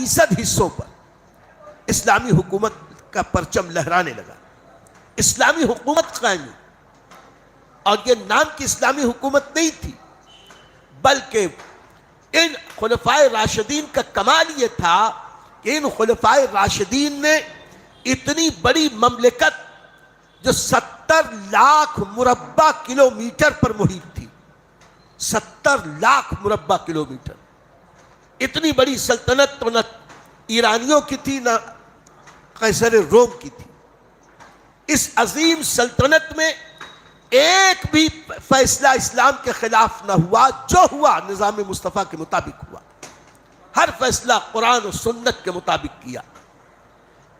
100% حصوں پر اسلامی حکومت کا پرچم لہرانے لگا، اسلامی حکومت قائم ہوئی۔ اور یہ نام کی اسلامی حکومت نہیں تھی، بلکہ ان خلفائے راشدین کا کمال یہ تھا کہ ان خلفائے راشدین نے اتنی بڑی مملکت جو 70 لاکھ مربع کلومیٹر پر محیط تھی، 70 لاکھ مربع کلومیٹر، اتنی بڑی سلطنت تو نہ ایرانیوں کی تھی نہ قیصر روم کی تھی۔ اس عظیم سلطنت میں ایک بھی فیصلہ اسلام کے خلاف نہ ہوا، جو ہوا نظام مصطفیٰ کے مطابق ہوا، ہر فیصلہ قرآن و سنت کے مطابق کیا۔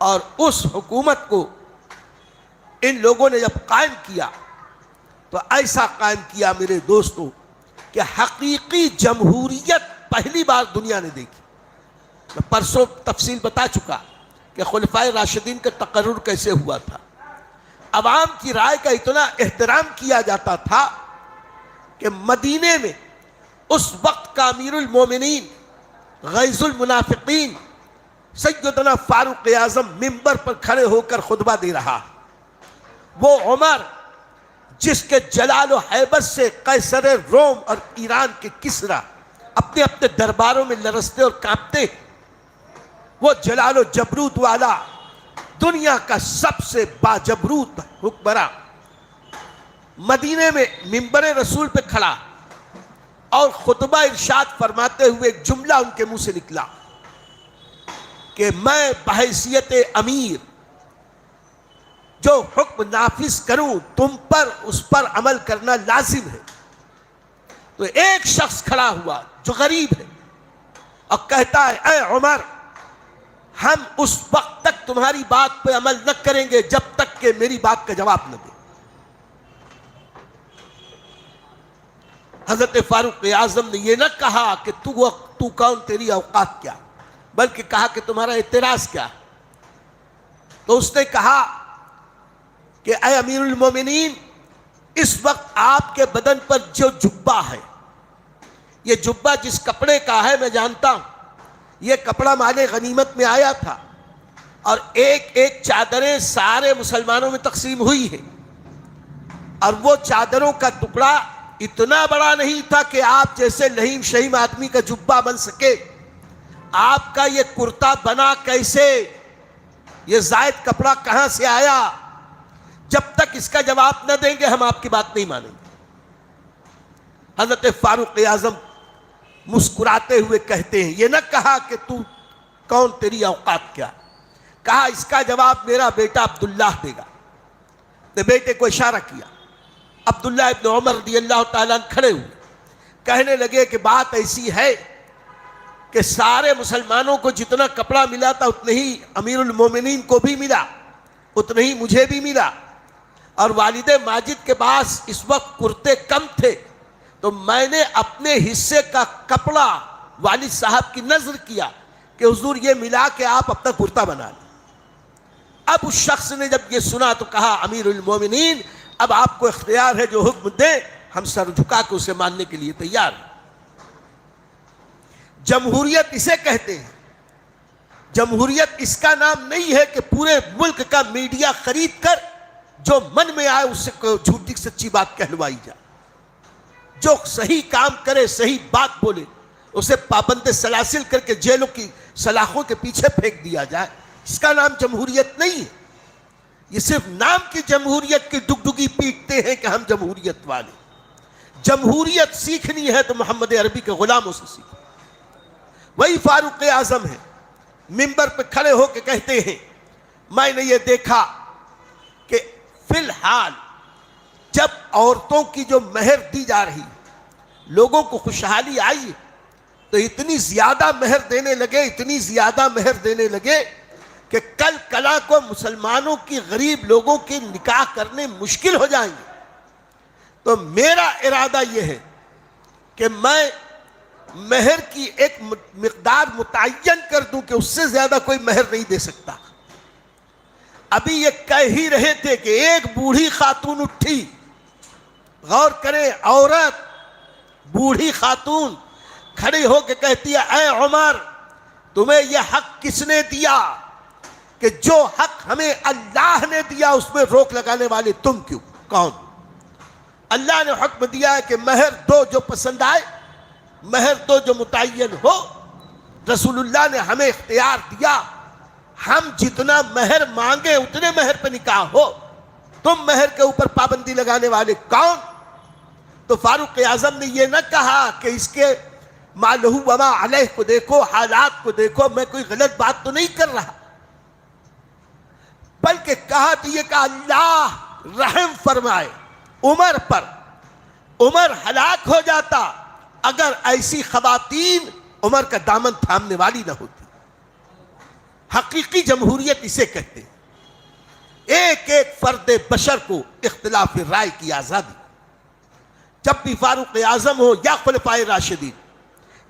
اور اس حکومت کو ان لوگوں نے جب قائم کیا تو ایسا قائم کیا میرے دوستو کہ حقیقی جمہوریت پہلی بار دنیا نے دیکھی۔ میں پرسوں تفصیل بتا چکا کہ خلفائے راشدین کا تقرر کیسے ہوا تھا۔ عوام کی رائے کا اتنا احترام کیا جاتا تھا کہ مدینے میں اس وقت کا امیر المومنین غیظ المنافقین سیدنا فاروق اعظم ممبر پر کھڑے ہو کر خطبہ دے رہا، وہ عمر جس کے جلال و ہیبت سے قیصر روم اور ایران کے کسریٰ اپنے اپنے درباروں میں لرزتے اور کانپتے، وہ جلال و جبروت والا دنیا کا سب سے باجبروت حکمراں مدینے میں ممبر رسول پہ کھڑا اور خطبہ ارشاد فرماتے ہوئے ایک جملہ ان کے منہ سے نکلا کہ میں بحیثیت امیر جو حکم نافذ کروں تم پر اس پر عمل کرنا لازم ہے۔ تو ایک شخص کھڑا ہوا جو غریب ہے اور کہتا ہے اے عمر، ہم اس وقت تک تمہاری بات پہ عمل نہ کریں گے جب تک کہ میری بات کا جواب نہ دے۔ حضرت فاروق اعظم نے یہ نہ کہا کہ تو کون، تیری اوقات کیا، بلکہ کہا کہ تمہارا اعتراض کیا ہے۔ تو اس نے کہا کہ اے امیر المومنین، اس وقت آپ کے بدن پر جو جبہ ہے، یہ جبہ جس کپڑے کا ہے میں جانتا ہوں، یہ کپڑا مال غنیمت میں آیا تھا اور ایک ایک چادریں سارے مسلمانوں میں تقسیم ہوئی ہے، اور وہ چادروں کا ٹکڑا اتنا بڑا نہیں تھا کہ آپ جیسے لہیم شہیم آدمی کا جبہ بن سکے۔ آپ کا یہ کرتا بنا کیسے، یہ زائد کپڑا کہاں سے آیا؟ جب تک اس کا جواب نہ دیں گے ہم آپ کی بات نہیں مانیں گے۔ حضرت فاروق اعظم مسکراتے ہوئے کہتے ہیں، یہ نہ کہا کہ تو کون، تیری اوقات کیا، کہا اس کا جواب میرا بیٹا عبداللہ دے گا۔ تو بیٹے کو اشارہ کیا، عبداللہ ابن عمر رضی اللہ تعالیٰ کھڑے ہوئے، کہنے لگے کہ بات ایسی ہے کہ سارے مسلمانوں کو جتنا کپڑا ملا تھا اتنے ہی امیر المومنین کو بھی ملا، اتنے ہی مجھے بھی ملا، اور والد ماجد کے پاس اس وقت کرتے کم تھے، تو میں نے اپنے حصے کا کپڑا والد صاحب کی نظر کیا کہ حضور یہ ملا کے آپ اپنا کرتا بنا لیں۔ اب اس شخص نے جب یہ سنا تو کہا امیر المومنین اب آپ کو اختیار ہے، جو حکم دیں ہم سر جھکا کے اسے ماننے کے لیے تیار ہیں۔ جمہوریت اسے کہتے ہیں۔ جمہوریت اس کا نام نہیں ہے کہ پورے ملک کا میڈیا خرید کر جو من میں آئے اس سے جھوٹی سچی بات کہلوائی جائے، جو صحیح کام کرے، صحیح بات بولے، اسے پابند سلاسل کر کے جیلوں کی سلاخوں کے پیچھے پھینک دیا جائے۔ اس کا نام جمہوریت نہیں ہے۔ یہ صرف نام کی جمہوریت کی ڈگڈگی پیٹتے ہیں کہ ہم جمہوریت والے۔ جمہوریت سیکھنی ہے تو محمد عربی کے غلاموں سے سیکھو۔ وہی فاروق اعظم ہے، ممبر پہ کھڑے ہو کے کہتے ہیں میں نے یہ دیکھا کہ فی الحال جب عورتوں کی جو مہر دی جا رہی، لوگوں کو خوشحالی آئی تو اتنی زیادہ مہر دینے لگے، اتنی زیادہ مہر دینے لگے کہ کل کلا کو مسلمانوں کی غریب لوگوں کی نکاح کرنے مشکل ہو جائیں گے۔ تو میرا ارادہ یہ ہے کہ میں مہر کی ایک مقدار متعین کر دوں کہ اس سے زیادہ کوئی مہر نہیں دے سکتا۔ ابھی یہ کہہ ہی رہے تھے کہ ایک بوڑھی خاتون اٹھی، غور کریں، عورت بوڑھی خاتون کھڑی ہو کے کہتی ہے اے عمر، تمہیں یہ حق کس نے دیا کہ جو حق ہمیں اللہ نے دیا اس میں روک لگانے والے تم کیوں؟ کون؟ اللہ نے حکم دیا ہے کہ مہر دو جو پسند آئے، مہر دو جو متعین ہو۔ رسول اللہ نے ہمیں اختیار دیا، ہم جتنا مہر مانگے اتنے مہر پہ نکاح ہو۔ تم مہر کے اوپر پابندی لگانے والے کون؟ تو فاروق اعظم نے یہ نہ کہا کہ اس کے ما لہو وما علیہ کو دیکھو، حالات کو دیکھو، میں کوئی غلط بات تو نہیں کر رہا، بلکہ کہا تو یہ کہ اللہ رحم فرمائے عمر پر۔ عمر ہلاک ہو جاتا اگر ایسی خواتین عمر کا دامن تھامنے والی نہ ہوتی۔ حقیقی جمہوریت اسے کہتے ہیں، ایک ایک فرد بشر کو اختلاف رائے کی آزادی۔ جب بھی فاروق اعظم ہو یا خلفائے راشدین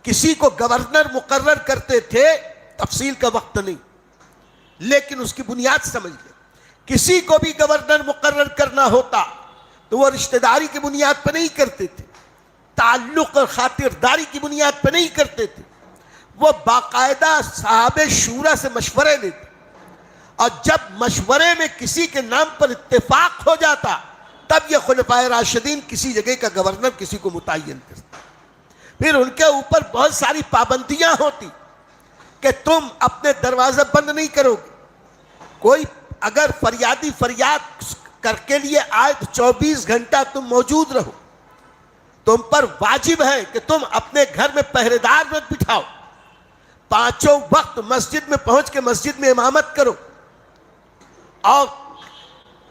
کسی کو گورنر مقرر کرتے تھے، تفصیل کا وقت نہیں، لیکن اس کی بنیاد سمجھ لیں، کسی کو بھی گورنر مقرر کرنا ہوتا تو وہ رشتہ داری کی بنیاد پہ نہیں کرتے تھے، تعلق اور خاطرداری کی بنیاد پہ نہیں کرتے تھے، وہ باقاعدہ صحابہ شورا سے مشورے لیتے، اور جب مشورے میں کسی کے نام پر اتفاق ہو جاتا تب یہ خلفائے راشدین کسی جگہ کا گورنر کسی کو متعین کرتے۔ پھر ان کے اوپر بہت ساری پابندیاں ہوتی کہ تم اپنے دروازہ بند نہیں کرو گے، کوئی اگر فریادی فریاد کر کے لیے آئے تو 24 گھنٹہ تم موجود رہو، تم پر واجب ہے کہ تم اپنے گھر میں پہرے دار مت بٹھاؤ، 5 وقت مسجد میں پہنچ کے مسجد میں امامت کرو، اور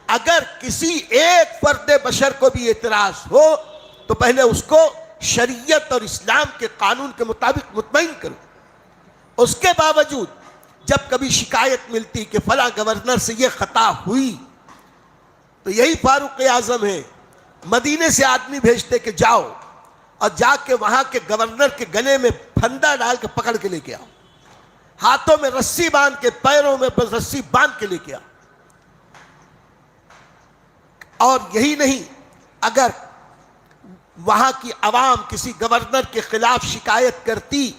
اگر کسی ایک فرد بشر کو بھی اعتراض ہو تو پہلے اس کو شریعت اور اسلام کے قانون کے مطابق مطمئن کرو۔ اس کے باوجود جب کبھی شکایت ملتی کہ فلاں گورنر سے یہ خطا ہوئی تو یہی فاروق اعظم ہے، مدینے سے آدمی بھیجتے کہ جاؤ اور جا کے وہاں کے گورنر کے گلے میں پھندا ڈال کے پکڑ کے لے کے آؤ، ہاتھوں میں رسی باندھ کے، پیروں میں رسی باندھ کے لے کے آؤ۔ اور یہی نہیں، اگر وہاں کی عوام کسی گورنر کے خلاف شکایت کرتی،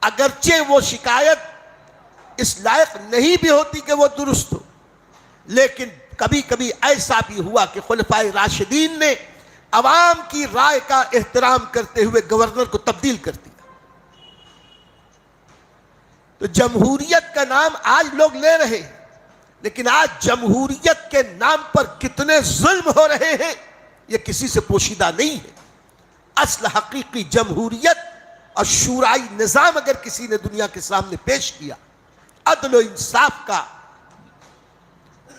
اگرچہ وہ شکایت اس لائق نہیں بھی ہوتی کہ وہ درست ہو، لیکن کبھی کبھی ایسا بھی ہوا کہ خلفائے راشدین نے عوام کی رائے کا احترام کرتے ہوئے گورنر کو تبدیل کر دیا۔ تو جمہوریت کا نام آج لوگ لے رہے ہیں، لیکن آج جمہوریت کے نام پر کتنے ظلم ہو رہے ہیں یہ کسی سے پوشیدہ نہیں ہے۔ اصل حقیقی جمہوریت اور شورائی نظام اگر کسی نے دنیا کے سامنے پیش کیا، عدل و انصاف کا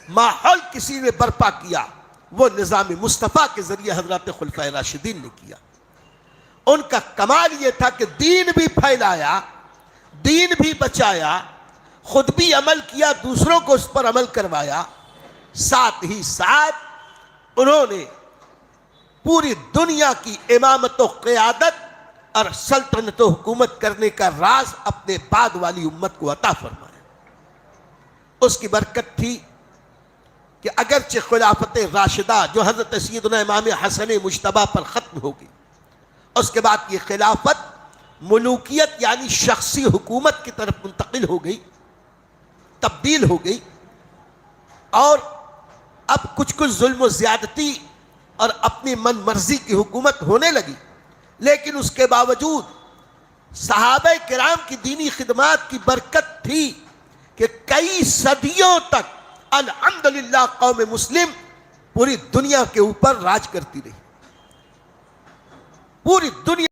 ماحول کسی نے برپا کیا، وہ نظام مصطفیٰ کے ذریعے حضرات خلفائے راشدین نے کیا۔ ان کا کمال یہ تھا کہ دین بھی پھیلایا، دین بھی بچایا، خود بھی عمل کیا، دوسروں کو اس پر عمل کروایا، ساتھ ہی ساتھ انہوں نے پوری دنیا کی امامت و قیادت اور سلطنت و حکومت کرنے کا راز اپنے بعد والی امت کو عطا فرمایا۔ اس کی برکت تھی کہ اگرچہ خلافت راشدہ جو حضرت سیدنا امام حسن مجتبیٰ پر ختم ہوگی، اس کے بعد یہ خلافت ملوکیت یعنی شخصی حکومت کی طرف منتقل ہو گئی، تبدیل ہو گئی، اور اب کچھ ظلم و زیادتی اور اپنی من مرضی کی حکومت ہونے لگی، لیکن اس کے باوجود صحابہ کرام کی دینی خدمات کی برکت تھی کہ کئی صدیوں تک الحمدللہ قوم مسلم پوری دنیا کے اوپر راج کرتی رہی، پوری دنیا